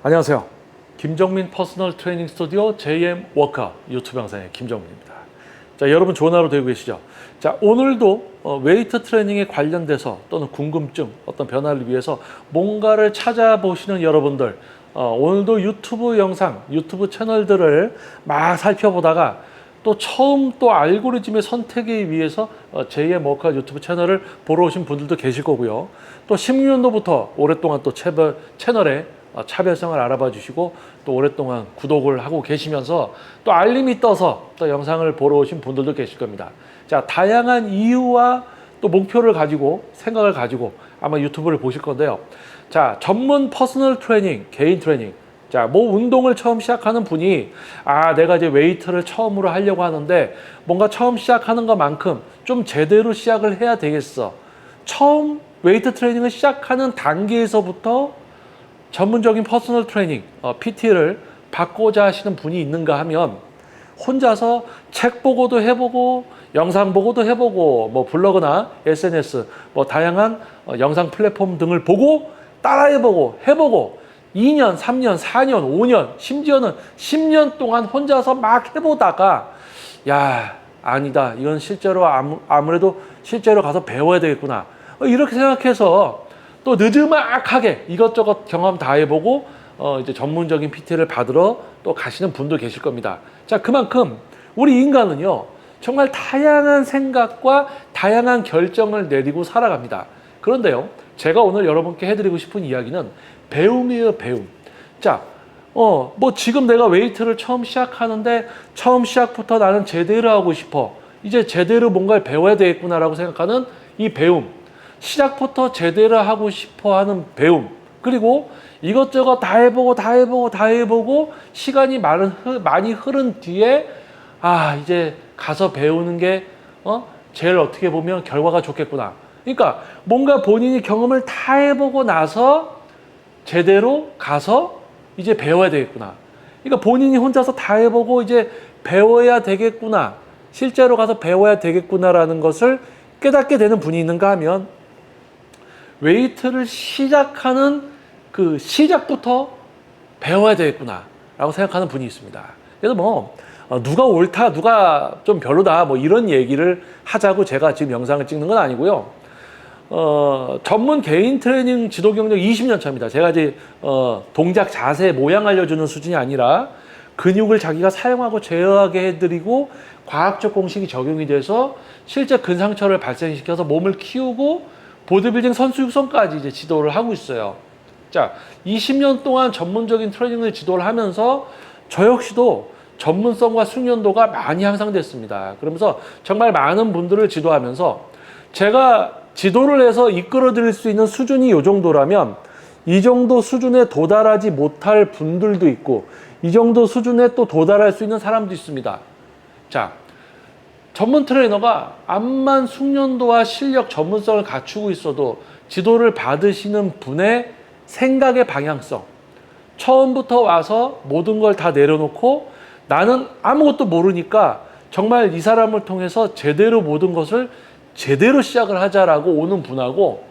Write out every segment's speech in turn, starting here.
안녕하세요. 김정민 퍼스널 트레이닝 스튜디오 JM 워커 유튜브 영상의 김정민입니다. 자, 여러분 좋은 하루 되고 계시죠? 자, 오늘도 웨이트 트레이닝에 관련돼서 또는 궁금증, 어떤 변화를 위해서 뭔가를 찾아보시는 여러분들, 오늘도 유튜브 영상, 유튜브 채널들을 막 살펴보다가 또 처음 또 알고리즘의 선택에 의해서 JM 워커 유튜브 채널을 보러 오신 분들도 계실 거고요. 또 16년도부터 오랫동안 또 채널에 차별성을 알아봐 주시고 또 오랫동안 구독을 하고 계시면서 또 알림이 떠서 또 영상을 보러 오신 분들도 계실 겁니다. 자, 다양한 이유와 또 목표를 가지고 생각을 가지고 아마 유튜브를 보실 건데요. 자, 전문 퍼스널 트레이닝, 개인 트레이닝. 자, 뭐 운동을 처음 시작하는 분이 내가 이제 웨이트를 처음으로 하려고 하는데 뭔가 처음 시작하는 것만큼 좀 제대로 시작을 해야 되겠어. 처음 웨이트 트레이닝을 시작하는 단계에서부터 전문적인 퍼스널 트레이닝, PT를 받고자 하시는 분이 있는가 하면 혼자서 책 보고도 해보고 영상 보고도 해보고 뭐 블로그나 SNS 뭐 다양한 영상 플랫폼 등을 보고 따라해보고 해보고 2년, 3년, 4년, 5년 심지어는 10년 동안 혼자서 막 해보다가 야, 아니다. 이건 실제로 아무래도 실제로 가서 배워야 되겠구나. 이렇게 생각해서 또 느즈막하게 이것저것 경험 다 해보고 이제 전문적인 PT를 받으러 또 가시는 분도 계실 겁니다. 자, 그만큼 우리 인간은요 정말 다양한 생각과 다양한 결정을 내리고 살아갑니다. 그런데요, 제가 오늘 여러분께 해드리고 싶은 이야기는 배움이에요, 배움. 자, 뭐 지금 내가 웨이트를 처음 시작하는데 처음 시작부터 나는 제대로 하고 싶어. 이제 제대로 뭔가를 배워야 되겠구나라고 생각하는 이 배움. 시작부터 제대로 하고 싶어 하는 배움. 그리고 이것저것 다 해보고 시간이 많이 흐른 뒤에 이제 가서 배우는 게 제일 어떻게 보면 결과가 좋겠구나. 그러니까 뭔가 본인이 경험을 다 해보고 나서 제대로 가서 이제 배워야 되겠구나. 그러니까 본인이 혼자서 다 해보고 이제 배워야 되겠구나. 실제로 가서 배워야 되겠구나라는 것을 깨닫게 되는 분이 있는가 하면 웨이트를 시작하는 그 시작부터 배워야 되겠구나 라고 생각하는 분이 있습니다. 그래서 뭐 누가 옳다 누가 좀 별로다 뭐 이런 얘기를 하자고 제가 지금 영상을 찍는 건 아니고요. 전문 개인 트레이닝 지도 경력 20년 차입니다. 제가 이제 동작 자세 모양 알려주는 수준이 아니라 근육을 자기가 사용하고 제어하게 해드리고 과학적 공식이 적용이 돼서 실제 근상처를 발생시켜서 몸을 키우고 보디빌딩 선수 육성까지 이제 지도를 하고 있어요. 자, 20년 동안 전문적인 트레이닝을 지도를 하면서 저 역시도 전문성과 숙련도가 많이 향상됐습니다. 그러면서 정말 많은 분들을 지도하면서 제가 지도를 해서 이끌어 드릴 수 있는 수준이 이 정도라면 이 정도 수준에 도달하지 못할 분들도 있고 이 정도 수준에 또 도달할 수 있는 사람도 있습니다. 자, 전문 트레이너가 암만 숙련도와 실력, 전문성을 갖추고 있어도 지도를 받으시는 분의 생각의 방향성, 처음부터 와서 모든 걸 다 내려놓고 나는 아무것도 모르니까 정말 이 사람을 통해서 제대로 모든 것을 제대로 시작을 하자라고 오는 분하고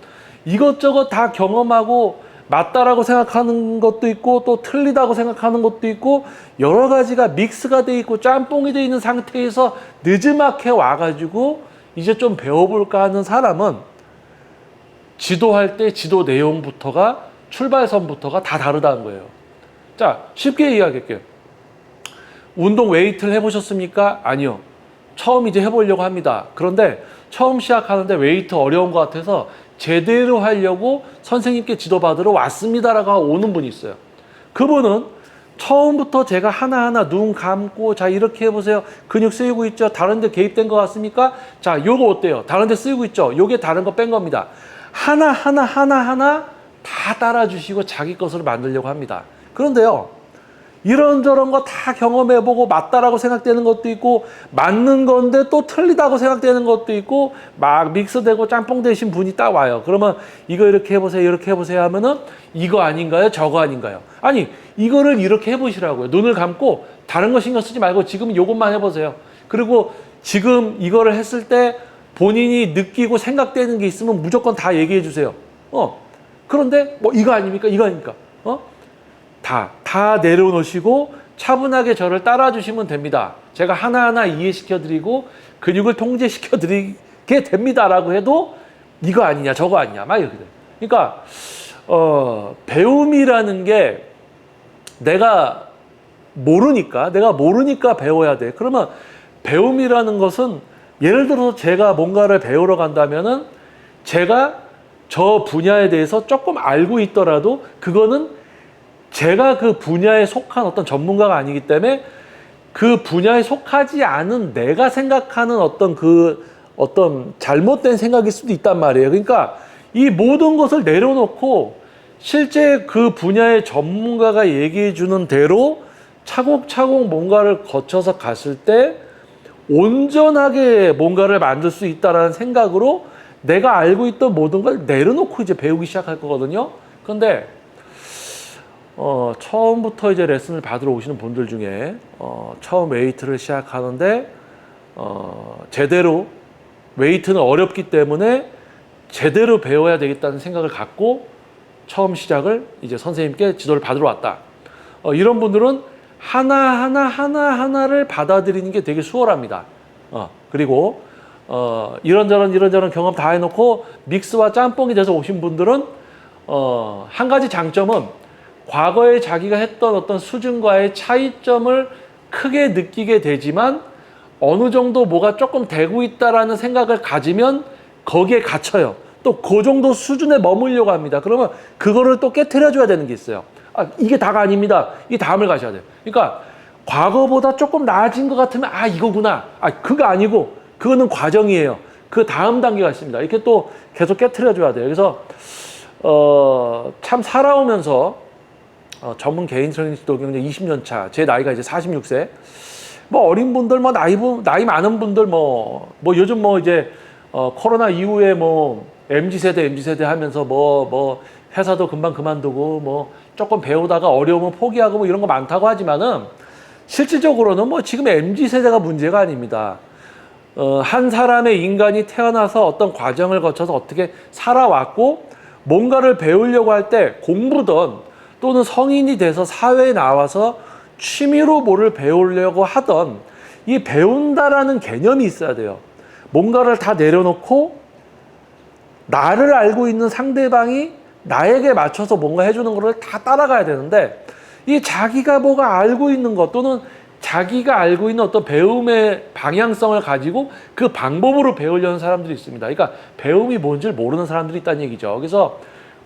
이것저것 다 경험하고 맞다라고 생각하는 것도 있고 또 틀리다고 생각하는 것도 있고 여러 가지가 믹스가 돼 있고 짬뽕이 돼 있는 상태에서 느지막해 와가지고 이제 좀 배워볼까 하는 사람은 지도할 때 지도 내용부터가 출발선부터가 다 다르다는 거예요. 자, 쉽게 이야기할게요. 운동 웨이트를 해보셨습니까? 아니요. 처음 이제 해보려고 합니다. 그런데 처음 시작하는데 웨이트 어려운 것 같아서 제대로 하려고 선생님께 지도받으러 왔습니다라고 오는 분이 있어요. 그분은 처음부터 제가 하나하나 눈 감고 자 이렇게 해보세요. 근육 쓰이고 있죠? 다른 데 개입된 것 같습니까? 자, 요거 어때요? 다른 데 쓰이고 있죠? 요게 다른 거 뺀 겁니다. 하나하나 다 따라주시고 자기 것으로 만들려고 합니다. 그런데요, 이런저런 거 다 경험해보고 맞다라고 생각되는 것도 있고 맞는 건데 또 틀리다고 생각되는 것도 있고 막 믹스되고 짬뽕 되신 분이 딱 와요. 그러면 이거 이렇게 해보세요 이렇게 해보세요 하면은 이거 아닌가요? 저거 아닌가요? 아니, 이거를 이렇게 해보시라고요. 눈을 감고 다른 거 신경 쓰지 말고 지금 이것만 해보세요. 그리고 지금 이거를 했을 때 본인이 느끼고 생각되는 게 있으면 무조건 다 얘기해 주세요. 그런데 뭐 이거 아닙니까? 이거 아닙니까? 다 내려놓으시고 차분하게 저를 따라주시면 됩니다. 제가 하나하나 이해시켜드리고 근육을 통제시켜드리게 됩니다라고 해도 이거 아니냐 저거 아니냐 막 이렇게 돼요. 그러니까 배움이라는 게 내가 모르니까 배워야 돼. 그러면 배움이라는 것은 예를 들어서 제가 뭔가를 배우러 간다면은 제가 저 분야에 대해서 조금 알고 있더라도 그거는 제가 그 분야에 속한 어떤 전문가가 아니기 때문에 그 분야에 속하지 않은 내가 생각하는 어떤 잘못된 생각일 수도 있단 말이에요. 그러니까 이 모든 것을 내려놓고 실제 그 분야의 전문가가 얘기해 주는 대로 차곡차곡 뭔가를 거쳐서 갔을 때 온전하게 뭔가를 만들 수 있다는 생각으로 내가 알고 있던 모든 걸 내려놓고 이제 배우기 시작할 거거든요. 그런데 처음부터 이제 레슨을 받으러 오시는 분들 중에 처음 웨이트를 시작하는데 제대로 웨이트는 어렵기 때문에 제대로 배워야 되겠다는 생각을 갖고 처음 시작을 이제 선생님께 지도를 받으러 왔다. 이런 분들은 하나하나를 받아들이는 게 되게 수월합니다. 그리고 이런저런 경험 다 해놓고 믹스와 짬뽕이 돼서 오신 분들은 한 가지 장점은 과거에 자기가 했던 어떤 수준과의 차이점을 크게 느끼게 되지만 어느 정도 뭐가 조금 되고 있다라는 생각을 가지면 거기에 갇혀요. 또 그 정도 수준에 머물려고 합니다. 그러면 그거를 또 깨트려줘야 되는 게 있어요. 이게 다가 아닙니다. 이 다음을 가셔야 돼요. 그러니까 과거보다 조금 나아진 것 같으면 이거구나. 그거 아니고 그거는 과정이에요. 그 다음 단계가 있습니다. 이렇게 또 계속 깨트려줘야 돼요. 그래서 참 살아오면서 전문 개인 트레이닝 지도 경력 20년 차, 제 나이가 이제 46세. 뭐 어린 분들, 뭐 나이 많은 분들, 뭐 요즘 뭐 이제 코로나 이후에 뭐 MZ세대 하면서 뭐 회사도 금방 그만두고 뭐 조금 배우다가 어려우면 포기하고 뭐 이런 거 많다고 하지만은 실질적으로는 뭐 지금 MZ세대가 문제가 아닙니다. 한 사람의 인간이 태어나서 어떤 과정을 거쳐서 어떻게 살아왔고 뭔가를 배우려고 할 때 공부든 또는 성인이 돼서 사회에 나와서 취미로 뭐를 배우려고 하던 이 배운다라는 개념이 있어야 돼요. 뭔가를 다 내려놓고 나를 알고 있는 상대방이 나에게 맞춰서 뭔가 해주는 거를 다 따라가야 되는데 이 자기가 뭐가 알고 있는 것 또는 자기가 알고 있는 어떤 배움의 방향성을 가지고 그 방법으로 배우려는 사람들이 있습니다. 그러니까 배움이 뭔지를 모르는 사람들이 있다는 얘기죠. 그래서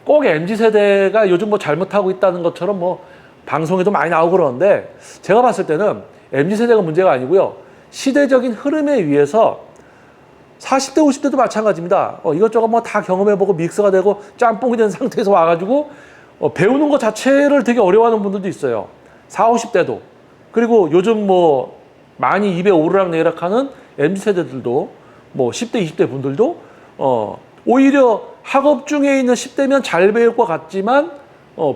꼭 MZ세대가 요즘 뭐 잘못하고 있다는 것처럼 뭐 방송에도 많이 나오고 그러는데 제가 봤을 때는 MZ세대가 문제가 아니고요. 시대적인 흐름에 의해서 40대, 50대도 마찬가지입니다. 이것저것 뭐 다 경험해보고 믹스가 되고 짬뽕이 된 상태에서 와가지고 배우는 것 자체를 되게 어려워하는 분들도 있어요. 40, 50대도. 그리고 요즘 뭐 많이 입에 오르락내리락하는 MZ세대들도 뭐 10대, 20대 분들도 오히려 학업 중에 있는 10대면 잘 배울 것 같지만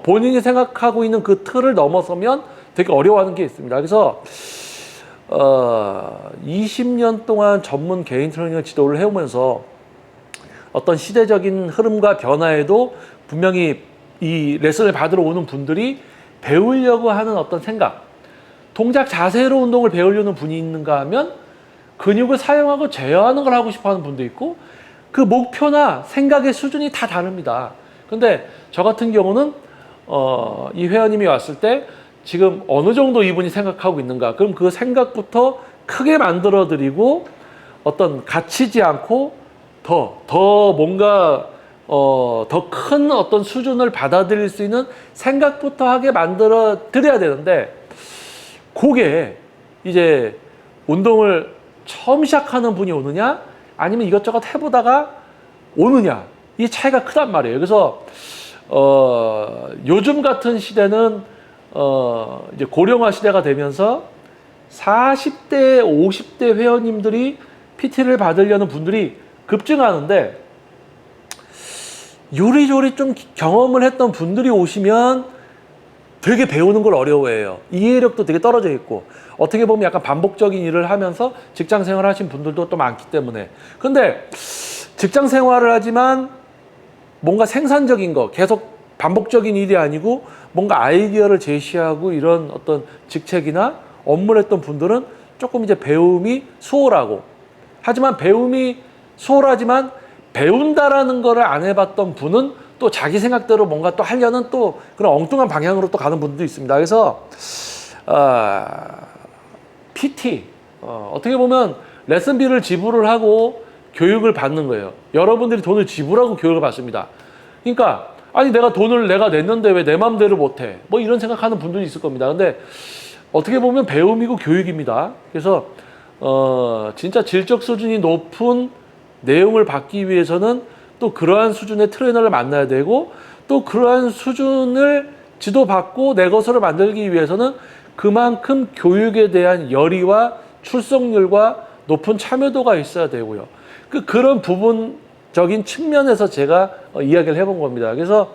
본인이 생각하고 있는 그 틀을 넘어서면 되게 어려워하는 게 있습니다. 그래서 20년 동안 전문 개인 트레이닝 지도를 해오면서 어떤 시대적인 흐름과 변화에도 분명히 이 레슨을 받으러 오는 분들이 배우려고 하는 어떤 생각, 동작 자세로 운동을 배우려는 분이 있는가 하면 근육을 사용하고 제어하는 걸 하고 싶어 하는 분도 있고 그 목표나 생각의 수준이 다 다릅니다. 근데 저 같은 경우는 이 회원님이 왔을 때 지금 어느 정도 이분이 생각하고 있는가 그럼 그 생각부터 크게 만들어 드리고 어떤 갇히지 않고 더 뭔가 더 큰 어떤 수준을 받아들일 수 있는 생각부터 하게 만들어 드려야 되는데 그게 이제 운동을 처음 시작하는 분이 오느냐 아니면 이것저것 해보다가 오느냐 이 차이가 크단 말이에요. 그래서 요즘 같은 시대는 이제 고령화 시대가 되면서 40대, 50대 회원님들이 PT를 받으려는 분들이 급증하는데 요리조리 좀 경험을 했던 분들이 오시면 되게 배우는 걸 어려워해요. 이해력도 되게 떨어져 있고 어떻게 보면 약간 반복적인 일을 하면서 직장 생활을 하신 분들도 또 많기 때문에 근데 직장 생활을 하지만 뭔가 생산적인 거 계속 반복적인 일이 아니고 뭔가 아이디어를 제시하고 이런 어떤 직책이나 업무를 했던 분들은 조금 이제 배움이 수월하고, 하지만 배움이 수월하지만 배운다라는 거를 안 해봤던 분은 또 자기 생각대로 뭔가 또 하려는 또 그런 엉뚱한 방향으로 또 가는 분들도 있습니다. 그래서 PT 어떻게 보면 레슨비를 지불을 하고 교육을 받는 거예요. 여러분들이 돈을 지불하고 교육을 받습니다. 그러니까 아니 내가 돈을 내가 냈는데 왜 내 마음대로 못해? 뭐 이런 생각하는 분들이 있을 겁니다. 근데 어떻게 보면 배움이고 교육입니다. 그래서 진짜 질적 수준이 높은 내용을 받기 위해서는 또 그러한 수준의 트레이너를 만나야 되고, 또 그러한 수준을 지도받고 내 것으로 만들기 위해서는 그만큼 교육에 대한 열의와 출석률과 높은 참여도가 있어야 되고요. 그런 부분적인 측면에서 제가 이야기를 해본 겁니다. 그래서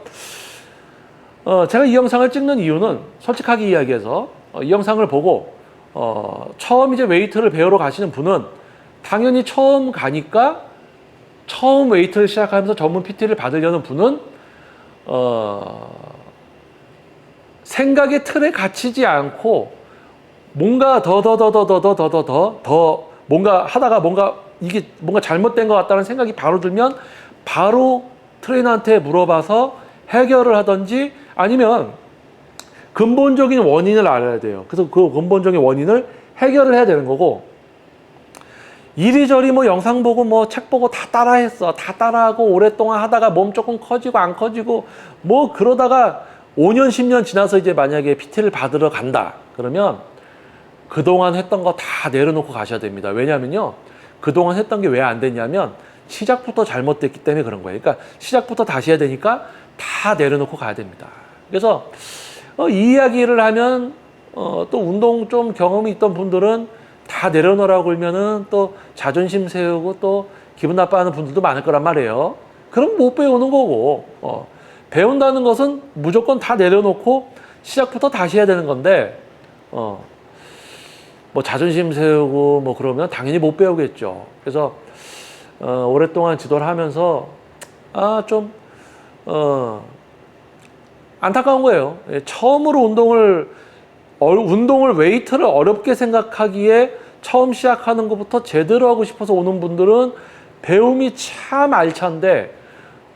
제가 이 영상을 찍는 이유는 솔직하게 이야기해서 이 영상을 보고 처음 이제 웨이트를 배우러 가시는 분은 당연히 처음 가니까 처음 웨이트를 시작하면서 전문 PT를 받으려는 분은 생각의 틀에 갇히지 않고 뭔가 더 뭔가 하다가 이게 뭔가 잘못된 것 같다는 생각이 바로 들면 바로 트레이너한테 물어봐서 해결을 하든지, 아니면 근본적인 원인을 알아야 돼요. 그래서 그 근본적인 원인을 해결을 해야 되는 거고, 이리저리 뭐 영상 보고 뭐 책 보고 다 따라했어. 다 따라하고 오랫동안 하다가 몸 조금 커지고 안 커지고 뭐 그러다가 5년, 10년 지나서 이제 만약에 PT를 받으러 간다. 그러면 그동안 했던 거 다 내려놓고 가셔야 됩니다. 왜냐면요. 그동안 했던 게 왜 안 됐냐면 시작부터 잘못됐기 때문에 그런 거예요. 그러니까 시작부터 다시 해야 되니까 다 내려놓고 가야 됩니다. 그래서 이 이야기를 하면 또 운동 좀 경험이 있던 분들은 다 내려놓으라고 그러면은 또 자존심 세우고 또 기분 나빠하는 분들도 많을 거란 말이에요. 그럼 못 배우는 거고, 배운다는 것은 무조건 다 내려놓고 시작부터 다시 해야 되는 건데, 뭐 자존심 세우고 뭐 그러면 당연히 못 배우겠죠. 그래서 오랫동안 지도를 하면서 좀 안타까운 거예요. 처음으로 운동을 웨이트를 어렵게 생각하기에 처음 시작하는 것부터 제대로 하고 싶어서 오는 분들은 배움이 참 알찬데,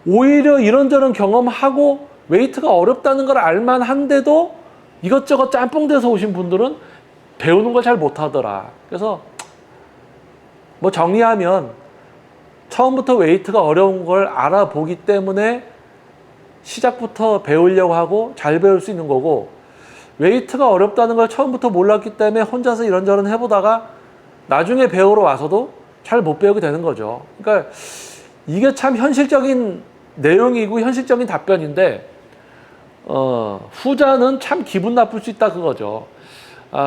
오히려 이런저런 경험하고 웨이트가 어렵다는 걸 알만한데도 이것저것 짬뽕돼서 오신 분들은 배우는 걸 잘 못하더라. 그래서 뭐 정리하면 처음부터 웨이트가 어려운 걸 알아보기 때문에 시작부터 배우려고 하고 잘 배울 수 있는 거고, 웨이트가 어렵다는 걸 처음부터 몰랐기 때문에 혼자서 이런저런 해보다가 나중에 배우러 와서도 잘 못 배우게 되는 거죠. 그러니까 이게 참 현실적인 내용이고 현실적인 답변인데, 후자는 참 기분 나쁠 수 있다 그거죠.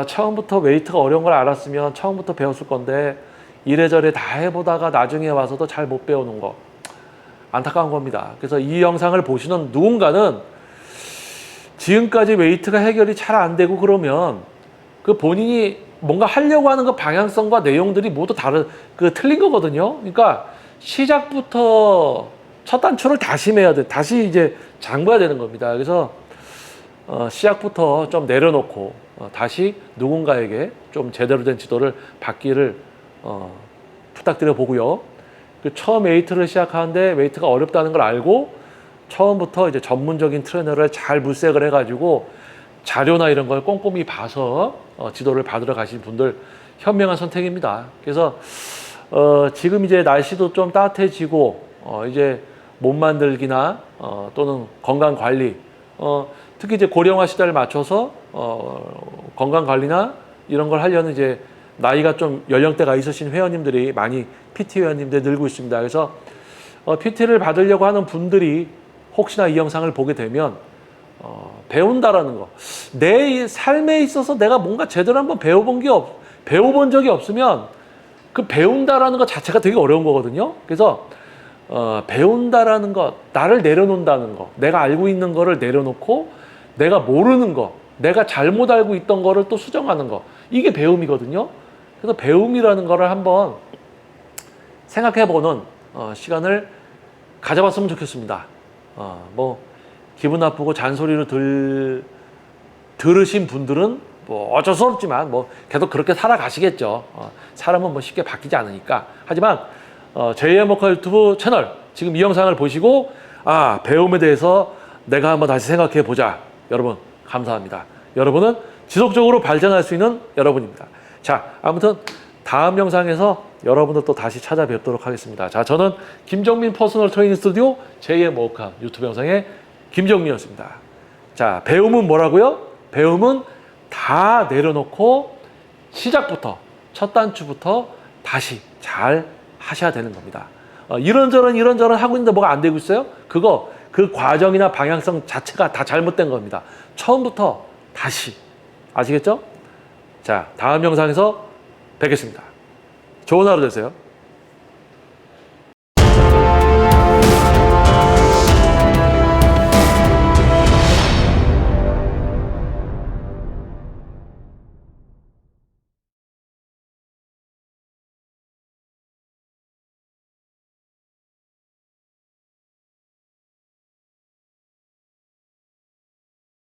처음부터 웨이트가 어려운 걸 알았으면 처음부터 배웠을 건데 이래저래 다 해보다가 나중에 와서도 잘 못 배우는 거, 안타까운 겁니다. 그래서 이 영상을 보시는 누군가는 지금까지 웨이트가 해결이 잘 안 되고 그러면 그 본인이 뭔가 하려고 하는 그 방향성과 내용들이 모두 틀린 거거든요. 그러니까 시작부터 첫 단추를 다시 매야 돼. 다시 이제 잠궈야 되는 겁니다. 그래서 시작부터 좀 내려놓고 다시 누군가에게 좀 제대로 된 지도를 받기를 부탁드려 보고요. 그 처음 웨이트를 시작하는데 웨이트가 어렵다는 걸 알고 처음부터 이제 전문적인 트레이너를 잘 물색을 해가지고 자료나 이런 걸 꼼꼼히 봐서 지도를 받으러 가신 분들 현명한 선택입니다. 그래서 지금 이제 날씨도 좀 따뜻해지고 이제 몸 만들기나 또는 건강 관리, 특히 이제 고령화 시대를 맞춰서 건강 관리나 이런 걸 하려는 이제 나이가 좀 연령대가 있으신 회원님들이 많이 PT 회원님들 늘고 있습니다. 그래서 PT를 받으려고 하는 분들이 혹시나 이 영상을 보게 되면 배운다라는 거, 내 삶에 있어서 내가 뭔가 제대로 한번 배워본 적이 없으면 그 배운다라는 것 자체가 되게 어려운 거거든요. 그래서 배운다라는 것, 나를 내려놓는다는 거, 내가 알고 있는 거를 내려놓고 내가 모르는 거, 내가 잘못 알고 있던 거를 또 수정하는 거, 이게 배움이거든요. 그래서 배움이라는 거를 한번 생각해보는 시간을 가져봤으면 좋겠습니다. 뭐 기분 나쁘고 잔소리를 들으신 분들은 뭐 어쩔 수 없지만 뭐 계속 그렇게 살아가시겠죠. 사람은 뭐 쉽게 바뀌지 않으니까. 하지만 제2의 워커 유튜브 채널 지금 이 영상을 보시고 배움에 대해서 내가 한번 다시 생각해 보자. 여러분 감사합니다. 여러분은 지속적으로 발전할 수 있는 여러분입니다. 자, 아무튼 다음 영상에서 여러분들 또 다시 찾아뵙도록 하겠습니다. 자, 저는 김정민 퍼스널 트레이닝 스튜디오 제2의 워커 유튜브 영상의 김정민이었습니다. 자, 배움은 뭐라고요? 배움은 다 내려놓고 시작부터 첫 단추부터 다시 잘 하셔야 되는 겁니다. 이런저런 하고 있는데 뭐가 안 되고 있어요? 그 과정이나 방향성 자체가 다 잘못된 겁니다. 처음부터 다시. 아시겠죠? 자, 다음 영상에서 뵙겠습니다. 좋은 하루 되세요.